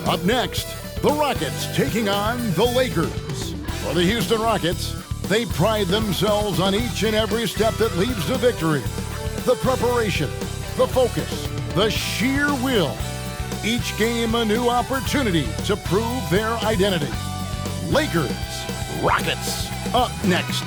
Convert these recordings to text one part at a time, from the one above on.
Up next, the Rockets taking on the Lakers. For the Houston Rockets, they pride themselves on each and every step that leads to victory. The preparation, the focus, the sheer will. Each game a new opportunity to prove their identity. Lakers, Rockets, up next.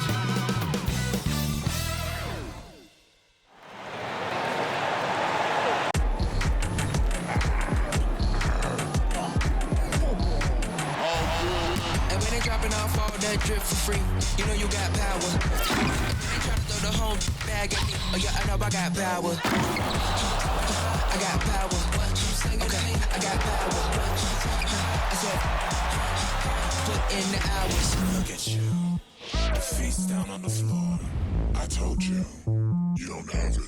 Drip for free, you know you got power. Ain't trying to throw the whole bag at me. Oh yeah, I know I got power. I got power. Okay, I got power. I said, put in the hours. Look at you, face down on the floor. I told you, you don't have it.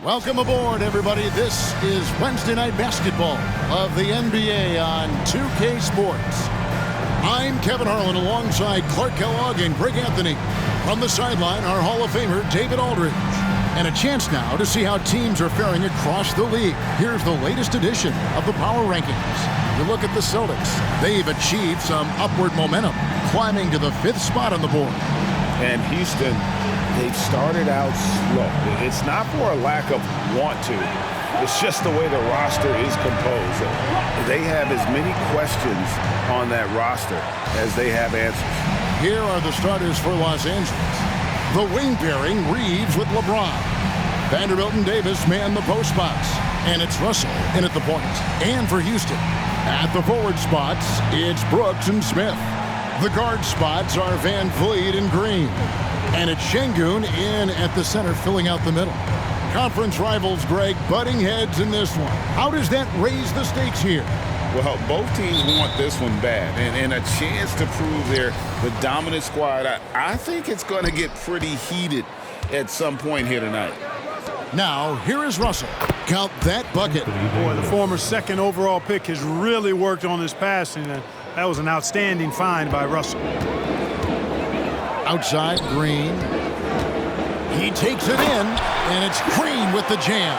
Welcome aboard, everybody. This is Wednesday Night Basketball of the NBA on 2K Sports. I'm Kevin Harlan alongside Clark Kellogg and Greg Anthony. From the sideline, our Hall of Famer, David Aldridge. And a chance now to see how teams are faring across the league. Here's the latest edition of the Power Rankings. You look at the Celtics. They've achieved some upward momentum, climbing to the 5th spot on the board. And Houston, they've started out slow. It's not for a lack of want to. It's just the way the roster is composed. They have as many questions on that roster as they have answers. Here are the starters for Los Angeles. The wing pairing, Reeves with LeBron. Vanderbilt and Davis man the post spots. And it's Russell in at the point. And for Houston, at the forward spots, it's Brooks and Smith. The guard spots are Van Vliet and Green. And it's Şengün in at the center, filling out the middle. Conference rivals, Greg, butting heads in this one. How does that raise the stakes here? Well, both teams want this one bad, and a chance to prove they're the dominant squad. I think it's going to get pretty heated at some point here tonight. Now, here is Russell. Count that bucket. Boy, the former second overall pick has really worked on his passing, and that was an outstanding find by Russell. Outside, Green. He takes it in, and it's Green with the jam.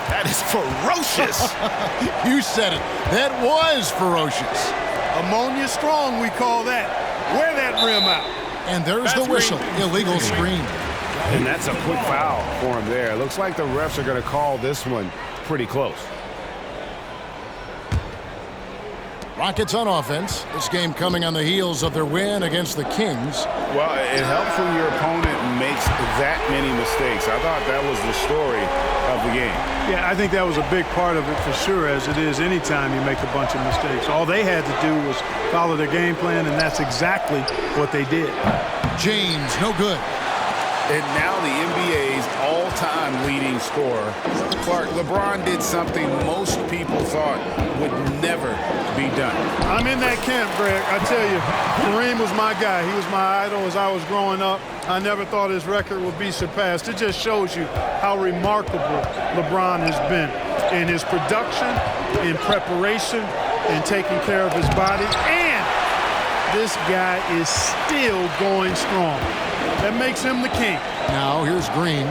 That is ferocious. You said it. That was ferocious. Ammonia strong, we call that. Wear that rim out. And there's the whistle. Illegal screen. And that's a quick foul for him there. Looks like the refs are going to call this one pretty close. Rockets on offense. This game coming on the heels of their win against the Kings. Well, it helps when your opponent makes that many mistakes. I thought that was the story of the game. Yeah, I think that was a big part of it for sure, as it is anytime you make a bunch of mistakes. All they had to do was follow their game plan, and that's exactly what they did. James, no good. And now the NBA's all-time leading scorer. Clark, LeBron did something most people thought would never be done. I'm in that camp, Greg. I tell you, Kareem was my guy. He was my idol as I was growing up. I never thought his record would be surpassed. It just shows you how remarkable LeBron has been in his production, in preparation, in taking care of his body. And this guy is still going strong. That makes him the king. Now here's Green,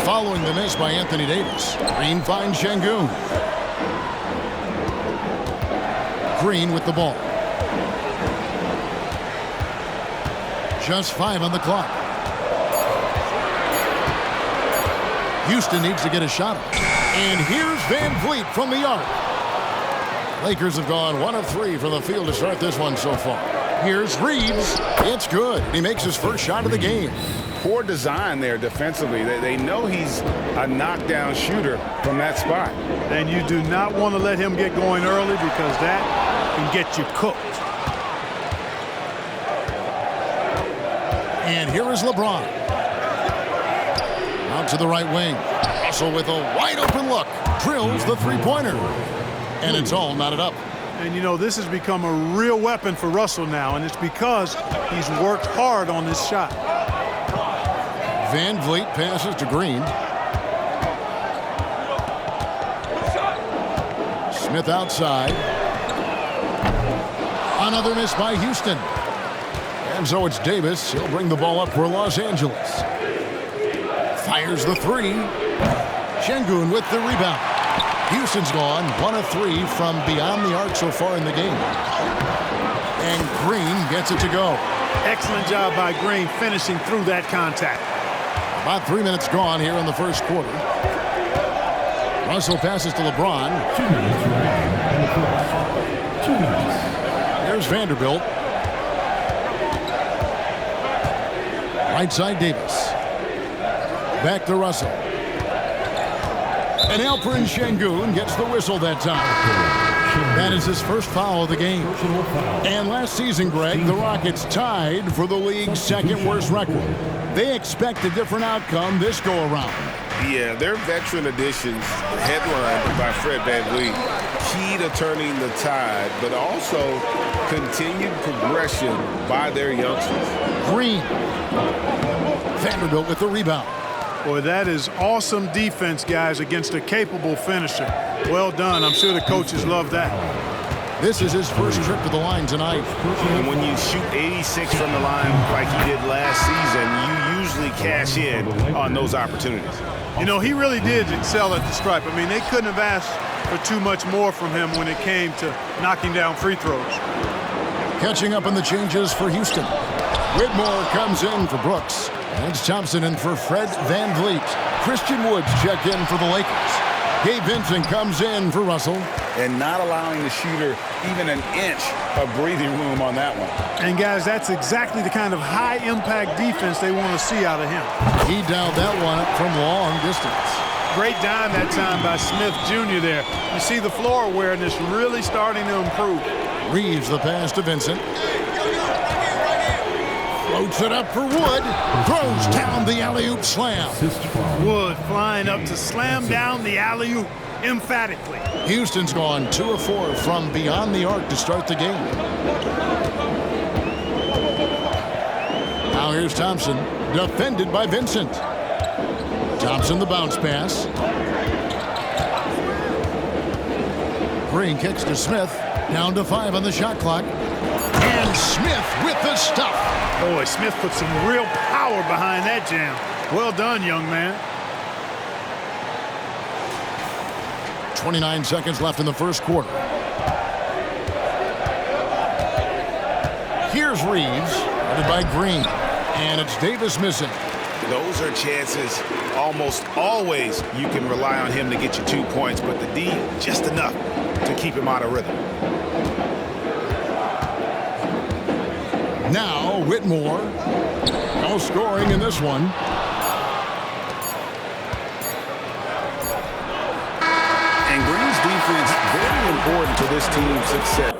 following the miss by Anthony Davis. Green finds Şengün. Green with the ball. Just 5 on the clock. Houston needs to get a shot up. And here's Van Vliet from the arc. Lakers have gone 1 of 3 from the field to start this one so far. Here's Reeves. It's good. He makes his first shot of the game. Poor design there defensively. They know he's a knockdown shooter from that spot. And you do not want to let him get going early, because that can get you cooked. And here is LeBron. Out to the right wing. Russell with a wide open look. Drills the three-pointer. And it's all knotted up. And, you know, this has become a real weapon for Russell now, and it's because he's worked hard on this shot. Van Vliet passes to Green. Smith outside. Another miss by Houston. And so it's Davis. He'll bring the ball up for Los Angeles. Fires the three. Şengün with the rebound. Houston's gone 1 of 3 from beyond the arc so far in the game. And Green gets it to go. Excellent job by Green finishing through that contact. About 3 minutes gone here in the first quarter. Russell passes to LeBron. 2 minutes remaining. 2 minutes. There's Vanderbilt. Right side Davis. Back to Russell. And Alperen Şengün gets the whistle that time. That is his first foul of the game. And last season, Greg, the Rockets tied for the league's second worst record. They expect a different outcome this go-around. Yeah, their veteran additions, headlined by Fred VanVleet, key to turning the tide, but also continued progression by their youngsters. Green. Vanderbilt with the rebound. Boy, that is awesome defense, guys, against a capable finisher. Well done. I'm sure the coaches love that. This is his first trip to the line tonight. And when you shoot 86 from the line like he did last season, you usually cash in on those opportunities. You know, he really did excel at the stripe. I mean, they couldn't have asked for too much more from him when it came to knocking down free throws. Catching up on the changes for Houston. Whitmore comes in for Brooks. And it's Thompson in for Fred VanVleet. Christian Woods check in for the Lakers. Gabe Vincent comes in for Russell. And not allowing the shooter even an inch of breathing room on that one. And, guys, that's exactly the kind of high-impact defense they want to see out of him. He dialed that one up from long distance. Great dime that time by Smith Jr. there. You see the floor awareness really starting to improve. Reeves the pass to Vincent. Floats it up for Wood. Throws down the alley-oop slam. Wood flying up to slam down the alley-oop emphatically. Houston's gone 2 of 4 from beyond the arc to start the game. Now here's Thompson, defended by Vincent. Thompson the bounce pass. Green kicks to Smith. Down to 5 on the shot clock. And Smith with the stuff. Boy, Smith put some real power behind that jam. Well done, young man. 29 seconds left in the first quarter. Here's Reeves, headed by Green. And it's Davis missing. Those are chances almost always you can rely on him to get you 2 points, but the D just enough to keep him out of rhythm. Now Whitmore. No scoring in this one. And Green's defense very important to this team's success.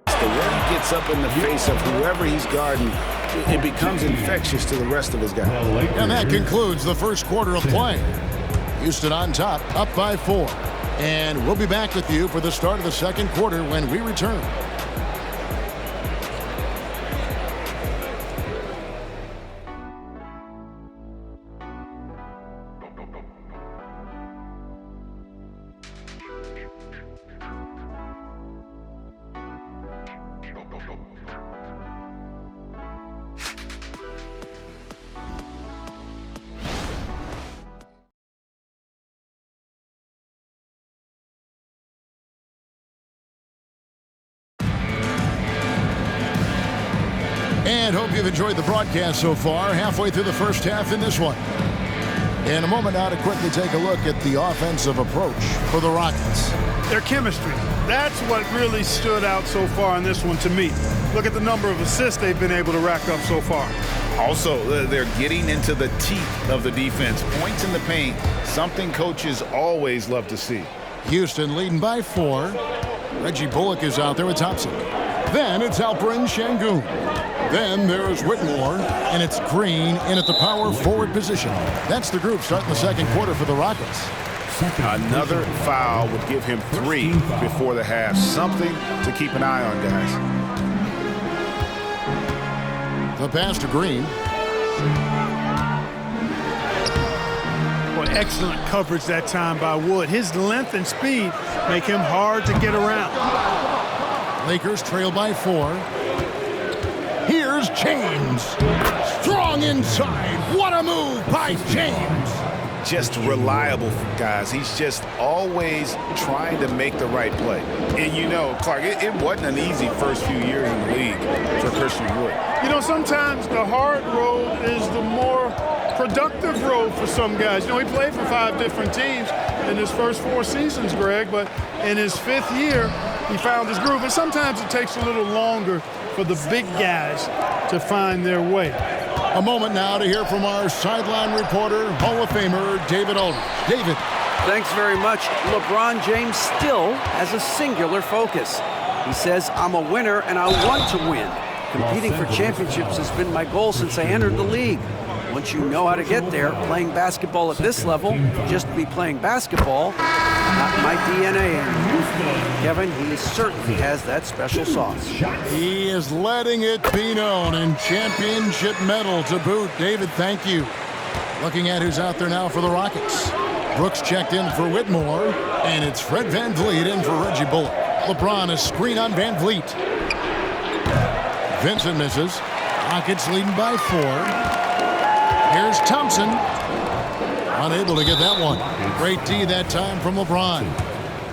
The way he gets up in the face of whoever he's guarding, it becomes infectious to the rest of his guys. And that concludes the first quarter of play. Houston on top, up by 4. And we'll be back with you for the start of the second quarter when we return. And hope you've enjoyed the broadcast so far. Halfway through the first half in this one. In a moment now to quickly take a look at the offensive approach for the Rockets. Their chemistry. That's what really stood out so far in this one to me. Look at the number of assists they've been able to rack up so far. Also, they're getting into the teeth of the defense. Points in the paint, something coaches always love to see. Houston leading by 4. Reggie Bullock is out there with Thompson. Then it's Alperen Şengün. Then there's Whitmore, and it's Green in at the power forward position. That's the group starting the second quarter for the Rockets. Another foul would give him 3 before the half. Something to keep an eye on, guys. The pass to Green. Boy, excellent coverage that time by Wood. His length and speed make him hard to get around. Lakers trail by 4. Here's James. Strong Long inside. What a move by James. Just reliable, guys. He's just always trying to make the right play. And you know, Clark, it wasn't an easy first few years in the league for Christian Wood. You know, sometimes the hard road is the more productive road for some guys. You know, he played for 5 different teams in his first 4 seasons, Greg, but in his 5th year, he found his groove. And sometimes it takes a little longer for the big guys to find their way. A moment now to hear from our sideline reporter, Hall of Famer David Aldridge. David. Thanks very much. LeBron James still has a singular focus. He says, I'm a winner and I want to win. Competing for championships has been my goal since I entered the league. Once you know how to get there, playing basketball at this level, just to be playing basketball, not my DNA anymore. Kevin, he certainly has that special sauce. He is letting it be known, and championship medal to boot. David, thank you. Looking at who's out there now for the Rockets. Brooks checked in for Whitmore, and it's Fred VanVleet in for Reggie Bullock. LeBron, a screen on VanVleet. Vincent misses. Rockets leading by 4. Here's Thompson. Unable to get that one. Great D that time from LeBron.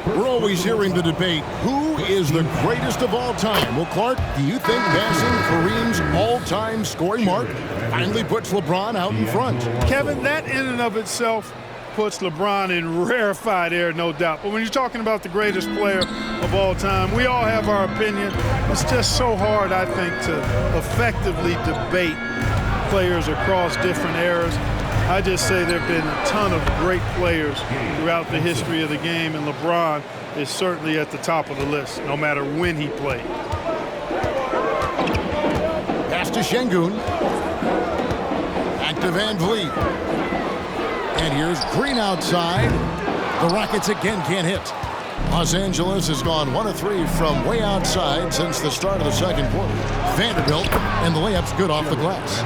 We're always hearing the debate, who is the greatest of all time? Well, Clark, do you think passing Kareem's all-time scoring mark finally puts LeBron out in front? Kevin, that in and of itself puts LeBron in rarefied air, no doubt. But when you're talking about the greatest player of all time, we all have our opinion. It's just so hard, I think, to effectively debate players across different eras. I just say there have been a ton of great players throughout the history of the game, and LeBron is certainly at the top of the list, no matter when he played. Pass to Şengün. Back to VanVleet. And here's Green outside. The Rockets again can't hit. Los Angeles has gone 1 of 3 from way outside since the start of the second quarter. Vanderbilt, and the layup's good off the glass.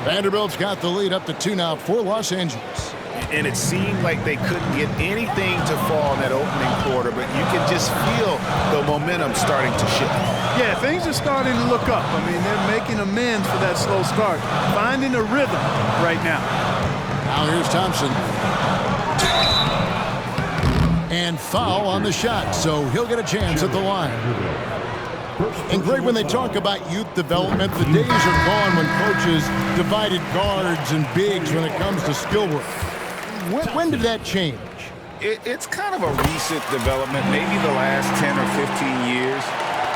Vanderbilt's got the lead up to 2 now for Los Angeles. And it seemed like they couldn't get anything to fall in that opening quarter, but you can just feel the momentum starting to shift. Yeah, things are starting to look up. I mean, they're making amends for that slow start, finding a rhythm right now. Now here's Thompson. And foul on the shot, so he'll get a chance at the line. And Greg, when they talk about youth development, the days are gone when coaches divided guards and bigs when it comes to skill work. When did that change? It's kind of a recent development, maybe the last 10 or 15 years,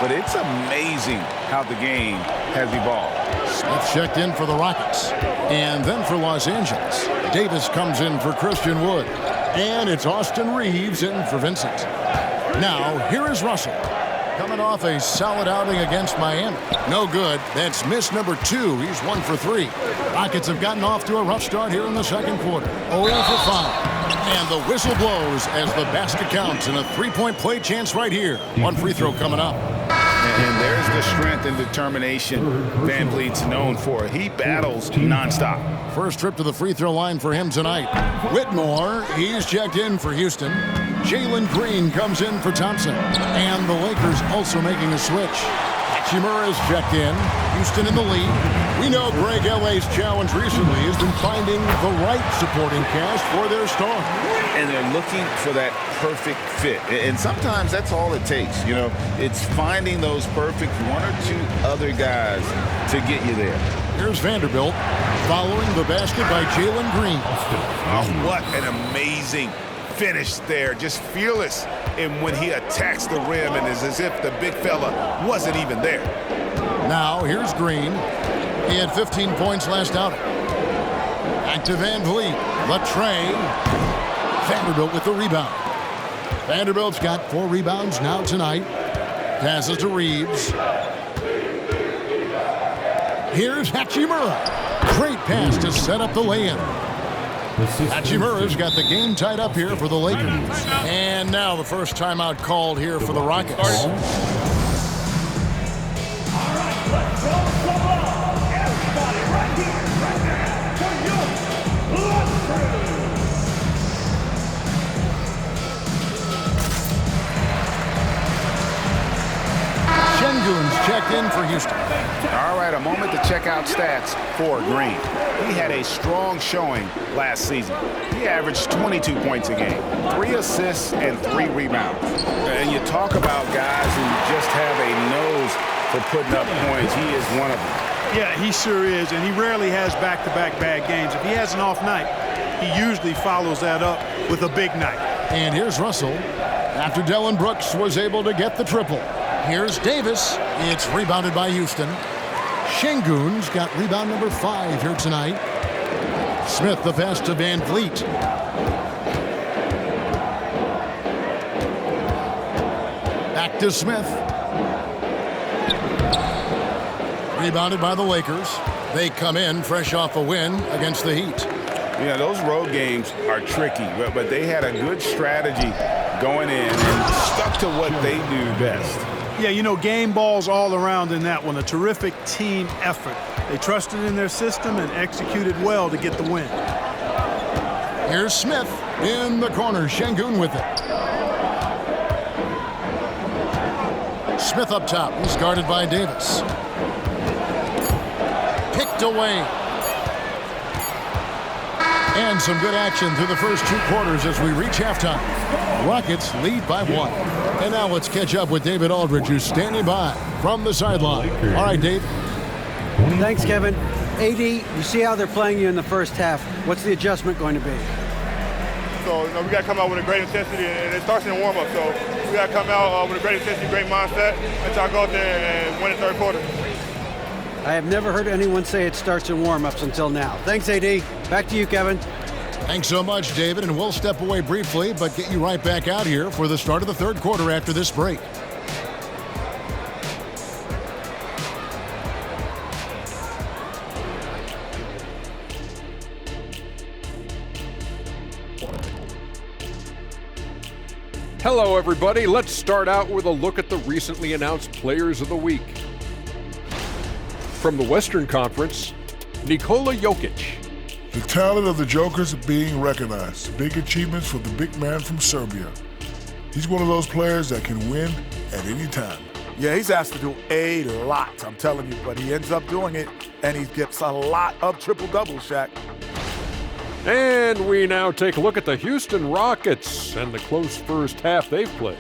but it's amazing how the game has evolved. Smith checked in for the Rockets, and then for Los Angeles. Davis comes in for Christian Wood, and it's Austin Reeves in for Vincent. Now, here is Russell, coming off a solid outing against Miami. No good. That's miss number 2. He's 1 for 3. Rockets have gotten off to a rough start here in the second quarter. 0 for 5. And the whistle blows as the basket counts, and a 3-point play chance right here. 1 free throw coming up. And there's the strength and determination VanVleet's known for. He battles nonstop. First trip to the free throw line for him tonight. Whitmore, he's checked in for Houston. Jalen Green comes in for Thompson. And the Lakers also making a switch. Hachimura is checked in. Houston in the lead. We know Greg LA's challenge recently has been finding the right supporting cast for their star. And they're looking for that perfect fit. And sometimes that's all it takes. You know, it's finding those perfect 1 or 2 other guys to get you there. Here's Vanderbilt following the basket by Jalen Green. Oh, what an amazing finish there. Just fearless. And when he attacks the rim, and it's as if the big fella wasn't even there. Now, here's Green. He had 15 points last outing. Back to VanVleet. Latre. Vanderbilt with the rebound. Vanderbilt's got 4 rebounds now tonight. Passes to Reeves. Here's Hachimura. Great pass to set up the lay-in. Hachimura's got the game tied up here for the Lakers. And now the first timeout called here for the Rockets. Şengün's checked in for Houston. All All right, a moment to check out stats for Green. He had a strong showing last season. He averaged 22 points a game, 3 assists, and 3 rebounds. And you talk about guys who just have a nose for putting up points. He is one of them. Yeah, he sure is, and he rarely has back-to-back bad games. If he has an off night, he usually follows that up with a big night. And here's Russell after Dillon Brooks was able to get the triple. Here's Davis. It's rebounded by Houston. Şengün's got rebound number 5 here tonight. Smith the pass to Van Vliet. Back to Smith. Rebounded by the Lakers. They come in fresh off a win against the Heat. Yeah, those road games are tricky, but they had a good strategy going in and stuck to what they do best. Yeah, you know, game balls all around in that one. A terrific team effort. They trusted in their system and executed well to get the win. Here's Smith in the corner. Şengün with it. Smith up top. He's guarded by Davis. Picked away. And some good action through the first 2 quarters as we reach halftime. Rockets lead by 1. And now let's catch up with David Aldridge, who's standing by from the sideline. All right, Dave. Thanks, Kevin. AD, you see how they're playing you in the first half. What's the adjustment going to be? So, we got to come out with a great intensity, and it starts in the warm-up. So, we got to come out with a great intensity, great mindset, and try to go out there and win the third quarter. I have never heard anyone say it starts in warm-ups until now. Thanks, AD. Back to you, Kevin. Thanks so much, David, and we'll step away briefly, but get you right back out here for the start of the third quarter after this break. Hello, everybody. Let's start out with a look at the recently announced Players of the Week. From the Western Conference, Nikola Jokic. The talent of the Jokers being recognized. Big achievements for the big man from Serbia. He's one of those players that can win at any time. Yeah, he's asked to do a lot, I'm telling you, but he ends up doing it, and he gets a lot of triple-doubles, Shaq. And we now take a look at the Houston Rockets and the close first half they've played.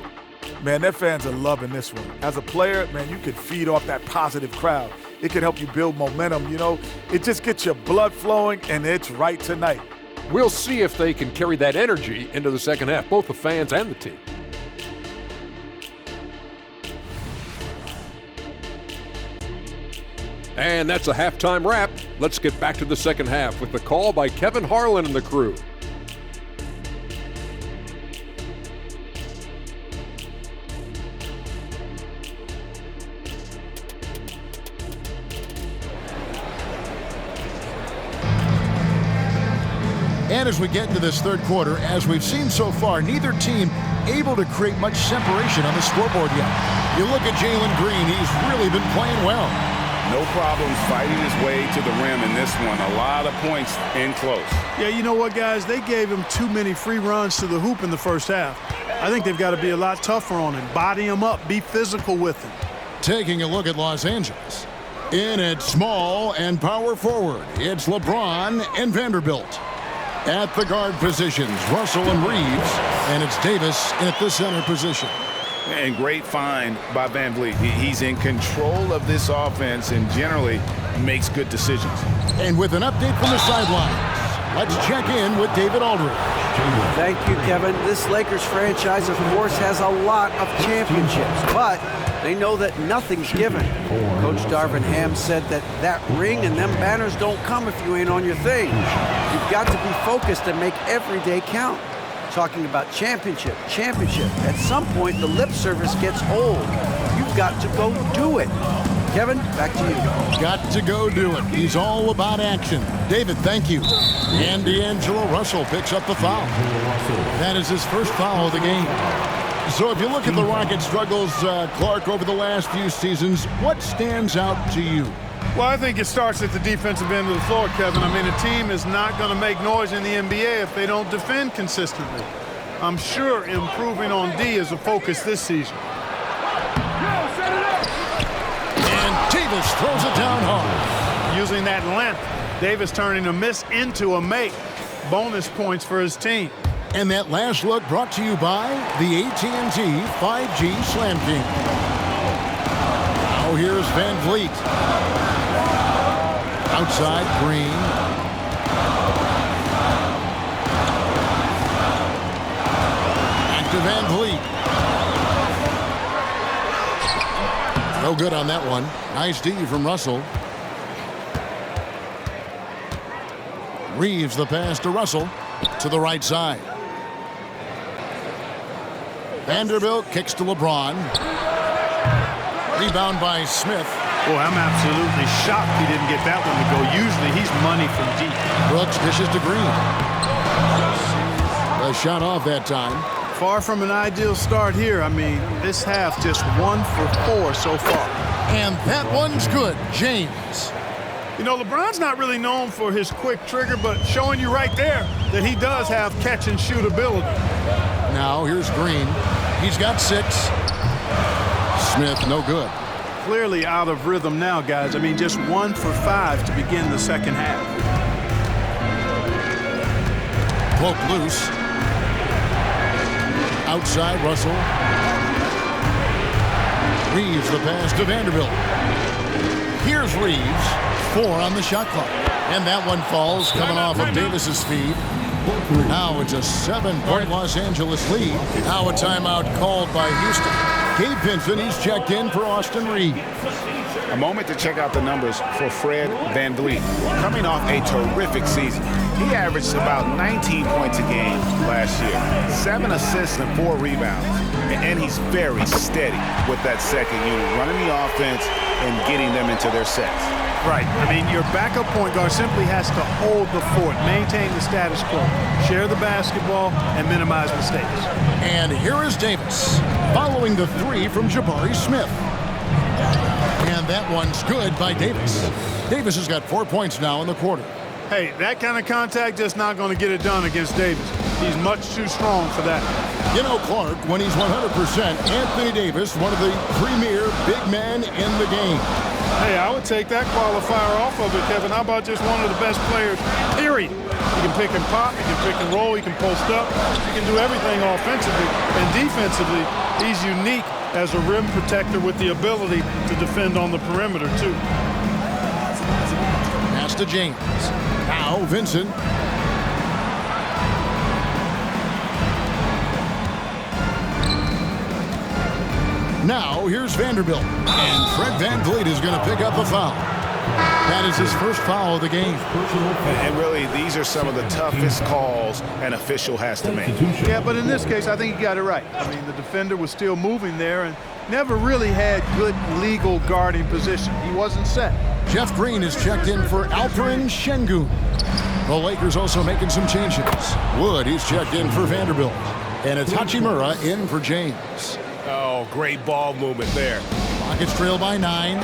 Man, their fans are loving this one. As a player, man, you can feed off that positive crowd. It can help you build momentum, you know. It just gets your blood flowing, and it's right tonight. We'll see if they can carry that energy into the second half, both the fans and the team. And that's a halftime wrap. Let's get back to the second half with the call by Kevin Harlan and the crew. And as we get into this third quarter, as we've seen so far, neither team able to create much separation on the scoreboard yet. You look at Jalen Green, he's really been playing well. No problems fighting his way to the rim in this one. A lot of points in close. Yeah, you know what, guys? They gave him too many free runs to the hoop in the first half. I think they've got to be a lot tougher on him. Body him up. Be physical with him. Taking a look at Los Angeles. In at small and power forward, it's LeBron and Vanderbilt. At the guard positions, Russell and Reeves, and it's Davis at the center position. And great find by Van Vliet. He's in control of this offense and generally makes good decisions. And with an update from the sidelines, let's check in with David Aldridge. Thank you, Kevin. This Lakers franchise, of course, has a lot of championships, but they know that nothing's given. Coach Darvin Ham said that ring and them banners don't come if you ain't on your thing. You've got to be focused and make every day count. Talking about championship. At some point, the lip service gets old. You've got to go do it. Kevin, back to you. Got to go do it. He's all about action. David, thank you. And D'Angelo Russell picks up the foul. That is his first foul of the game. So if you look at the Rockets' struggles, Clark, over the last few seasons, what stands out to you? Well, I think it starts at the defensive end of the floor, Kevin. I mean, a team is not going to make noise in the NBA if they don't defend consistently. I'm sure improving on D is a focus this season. And Davis throws it down using that length. Davis turning a miss into a make. Bonus points for his team. And that last look brought to you by the AT&T 5G Slam King. Now here's Van Vliet. Outside, Green. Back to Van Vliet. No good on that one. Nice D from Russell. Reeves the pass to Russell to the right side. Vanderbilt kicks to LeBron. Rebound by Smith. Boy, I'm absolutely shocked he didn't get that one to go. Usually he's money from deep. Brooks dishes to Green. A shot off that time. Far from an ideal start here. I mean, this half just 1 for 4 so far. And that one's good. James. You know, LeBron's not really known for his quick trigger, but showing you right there that he does have catch and shoot ability. Now here's Green. He's got 6. Smith, no good. Clearly out of rhythm now, guys. I mean, just 1 for 5 to begin the second half. Cloak loose. Outside, Russell. Reeves the pass to Vanderbilt. Here's Reeves. 4 on the shot clock. And that one falls coming off of Davis's feed. Now it's a 7-point Los Angeles lead. Now a timeout called by Houston. Gabe Vincent, he's checked in for Austin Reed. A moment to check out the numbers for Fred Van Vliet. Coming off a terrific season, he averaged about 19 points a game last year, 7 assists and 4 rebounds. And he's very steady with that second unit, running the offense and getting them into their sets. Right. I mean, your backup point guard simply has to hold the fort, maintain the status quo, share the basketball, and minimize mistakes. And here is Davis, following the 3 from Jabari Smith. And that one's good by Davis. Davis has got 4 points now in the quarter. Hey, that kind of contact just not going to get it done against Davis. He's much too strong for that. You know, Clark, when he's 100%, Anthony Davis, one of the premier big men in the game. Hey, I would take that qualifier off of it, Kevin. How about just one of the best players, period? He can pick and pop, he can pick and roll, he can post up, he can do everything offensively. And defensively, he's unique as a rim protector with the ability to defend on the perimeter, too. Pass to James. Now Vincent. Now here's Vanderbilt. And Fred Van Vliet is going to pick up a foul. That is his first foul of the game. And really, these are some of the toughest calls an official has to make. Yeah, but in this case, I think he got it right. I mean, the defender was still moving there and never really had good legal guarding position. He wasn't set. Jeff Green is checked in for Alperen Şengün. The Lakers also making some changes. Wood, he's checked in for Vanderbilt. And it's Hachimura in for James. Oh, great ball movement there. Rockets trail by 9.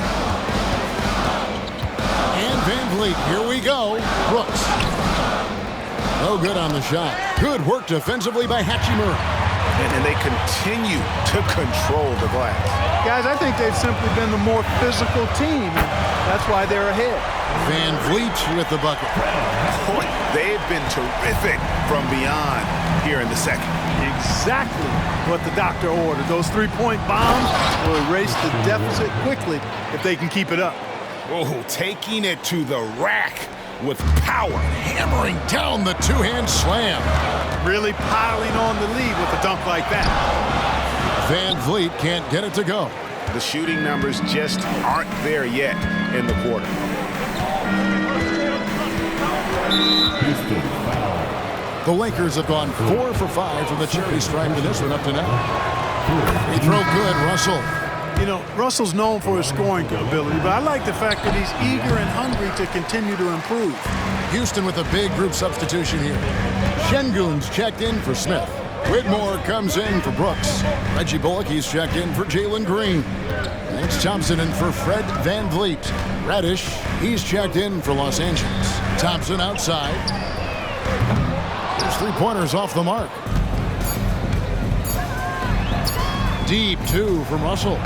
And Van Vliet, here we go. Brooks. No good on the shot. Good work defensively by Hachimura. And they continue to control the glass. Guys, I think they've simply been the more physical team. And that's why they're ahead. Van Vliet with the bucket. Boy, they've been terrific from beyond here in the second. Exactly what the doctor ordered. Those 3-point bombs will erase the deficit quickly if they can keep it up. Oh, taking it to the rack with power. Hammering down the two-hand slam. Really piling on the lead with a dunk like that. Van Vliet can't get it to go. The shooting numbers just aren't there yet in the quarter. The Lakers have gone 4 for 5 from the charity stripe in this one up to now. They throw good, Russell. You know, Russell's known for his scoring ability, but I like the fact that he's eager and hungry to continue to improve. Houston with a big group substitution here. Şengün's checked in for Smith. Whitmore comes in for Brooks. Reggie Bullock, he's checked in for Jalen Green. Lance Thompson in for Fred Van Vliet. Radish, he's checked in for Los Angeles. Thompson outside. There's 3-pointers off the mark. Deep 2 from Russell.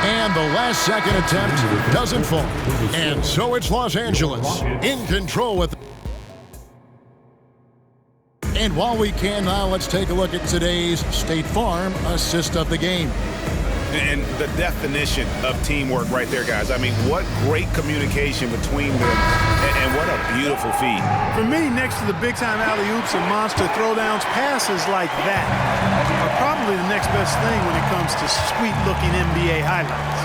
And the last-second attempt doesn't fall. And so it's Los Angeles in control with. And while we can now, let's take a look at today's State Farm assist of the game. And the definition of teamwork right there, guys. I mean, what great communication between them, and what a beautiful feed. For me, next to the big-time alley-oops and monster throwdowns, passes like that are probably the next best thing when it comes to sweet-looking NBA highlights.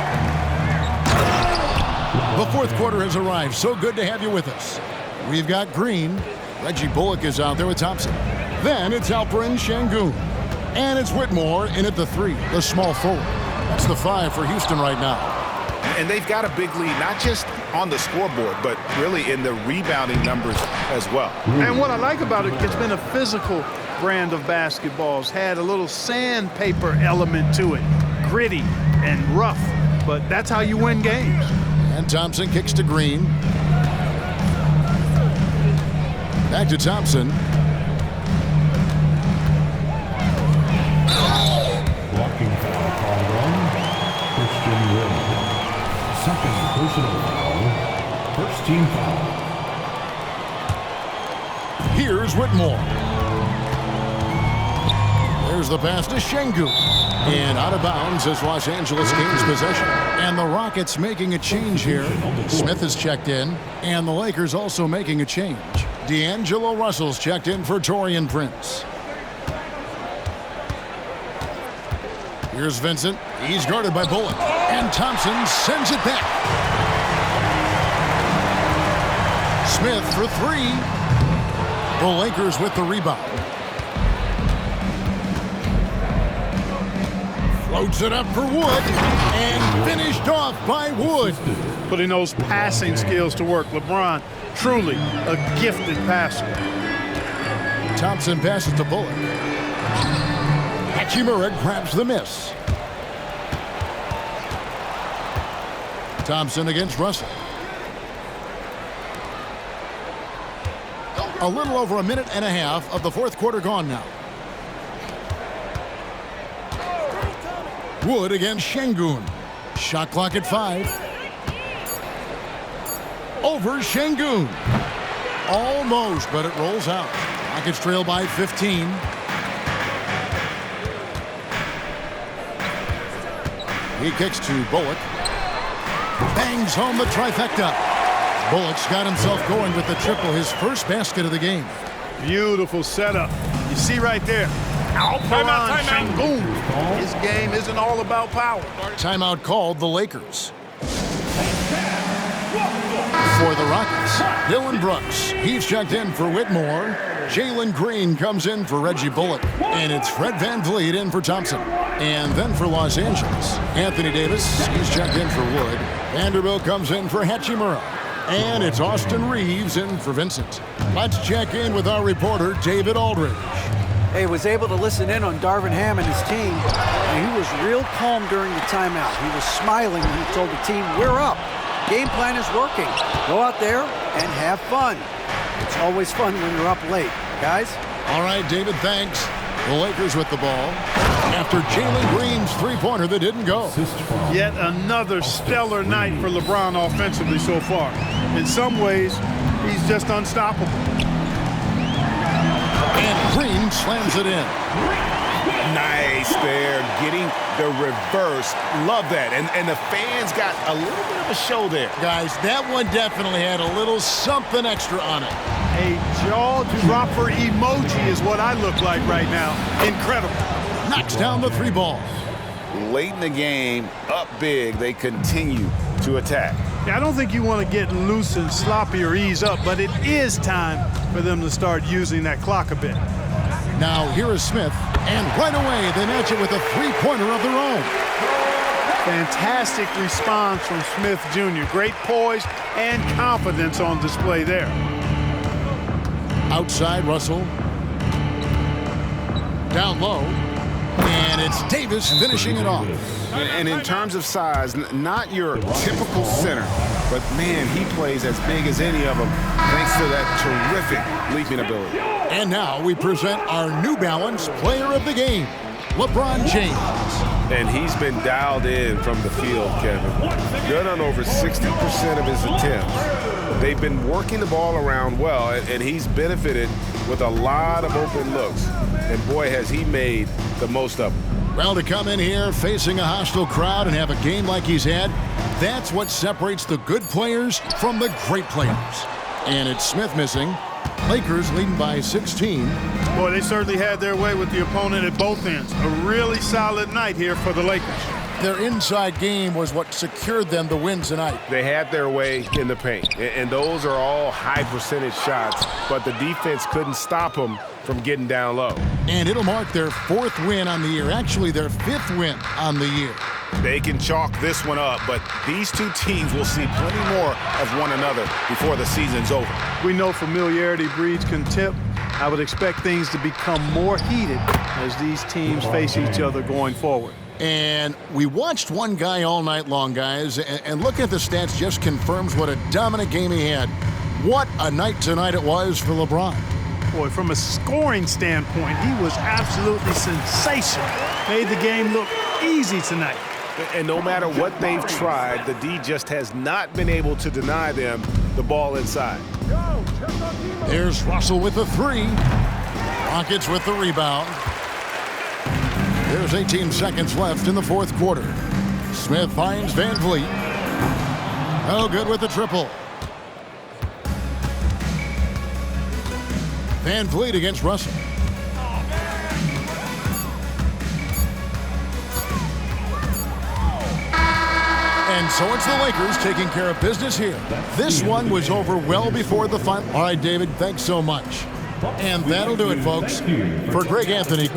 The fourth quarter has arrived. So good to have you with us. We've got Green. Reggie Bullock is out there with Thompson. Then it's Alperen Sengun. And it's Whitmore in at the 3, the small forward. That's the 5 for Houston right now. And they've got a big lead, not just on the scoreboard, but really in the rebounding numbers as well. And what I like about it, it's been a physical brand of basketball. It's had a little sandpaper element to it. Gritty and rough, but that's how you win games. And Thompson kicks to Green. Back to Thompson. Blocking foul called on Christian Wood. Second personal foul. First team foul. Here's Whitmore. There's the pass to Sengun. And out of bounds as Los Angeles gains possession. And the Rockets making a change here. Smith is checked in. And the Lakers also making a change. D'Angelo Russell's checked in for Taurean Prince. Here's Vincent. He's guarded by Bullock. And Thompson sends it back. Smith for 3. The Lakers with the rebound. Floats it up for Wood. And finished off by Wood. Putting those passing skills to work. LeBron, truly a gifted passer. Thompson passes to Bullock. Hachimura grabs the miss. Thompson against Russell. A little over a minute and a half of the fourth quarter gone now. Wood against Sengun. Shot clock at 5. Over Sengun. Almost, but it rolls out. Rockets trail by 15. He kicks to Bullock. Bangs home the trifecta. Bullock's got himself going with the triple, his first basket of the game. Beautiful setup. You see right there. Alperen Sengun. His game isn't all about power. Timeout called the Lakers. For the Rockets, Dylan Brooks. He's checked in for Whitmore. Jalen Green comes in for Reggie Bullock. And it's Fred VanVleet in for Thompson. And then for Los Angeles, Anthony Davis. He's checked in for Wood. Vanderbilt comes in for Hachimura. And it's Austin Reeves in for Vincent. Let's check in with our reporter, David Aldridge. Hey, was able to listen in on Darvin Ham and his team. And he was real calm during the timeout. He was smiling when he told the team, we're up. Game plan is working. Go out there and have fun. It's always fun when you're up late, guys. All right, David, thanks. The Lakers with the ball after Jalen Green's three-pointer that didn't go. Yet another stellar night for LeBron offensively so far. In some ways, he's just unstoppable. And Green slams it in. Nice there, getting the reverse. Love that. And the fans got a little bit of a show there. Guys, that one definitely had a little something extra on it. A jaw-dropper emoji is what I look like right now. Incredible. Knocks down the 3 ball. Late in the game, up big, they continue to attack. Yeah, I don't think you want to get loose and sloppy or ease up, but it is time for them to start using that clock a bit. Now here is Smith, and right away they match it with a 3-pointer of their own. Fantastic response from Smith Jr. Great poise and confidence on display there. Outside Russell. Down low. And it's Davis finishing it off. And in terms of size, not your typical center, but man, he plays as big as any of them thanks to that terrific leaping ability. And now we present our New Balance Player of the Game, LeBron James. And he's been dialed in from the field, Kevin. Good on over 60% of his attempts. They've been working the ball around well, and he's benefited with a lot of open looks. And boy, has he made the most of them. Well, to come in here facing a hostile crowd and have a game like he's had, that's what separates the good players from the great players. And it's Smith missing. Lakers leading by 16. Boy, they certainly had their way with the opponent at both ends. A really solid night here for the Lakers. Their inside game was what secured them the win tonight. They had their way in the paint, and those are all high percentage shots, but the defense couldn't stop them from getting down low. And it'll mark their 4th win on the year, actually their 5th win on the year. They can chalk this one up, but these two teams will see plenty more of one another before the season's over. We know familiarity breeds contempt. I would expect things to become more heated as these teams face each other going forward. And we watched one guy all night long, guys, and looking at the stats just confirms what a dominant game he had. What a night tonight it was for LeBron. Boy, from a scoring standpoint, he was absolutely sensational. Made the game look easy tonight. And no matter what they've tried, the D just has not been able to deny them the ball inside. There's Russell with the 3. Rockets with the rebound. There's 18 seconds left in the 4th quarter. Smith finds Van Vliet. Oh, good with the triple. Van Vliet against Russell. And so it's the Lakers taking care of business here. This one was over well before the final. All right, David, thanks so much. And that'll do it, folks. For Greg Anthony.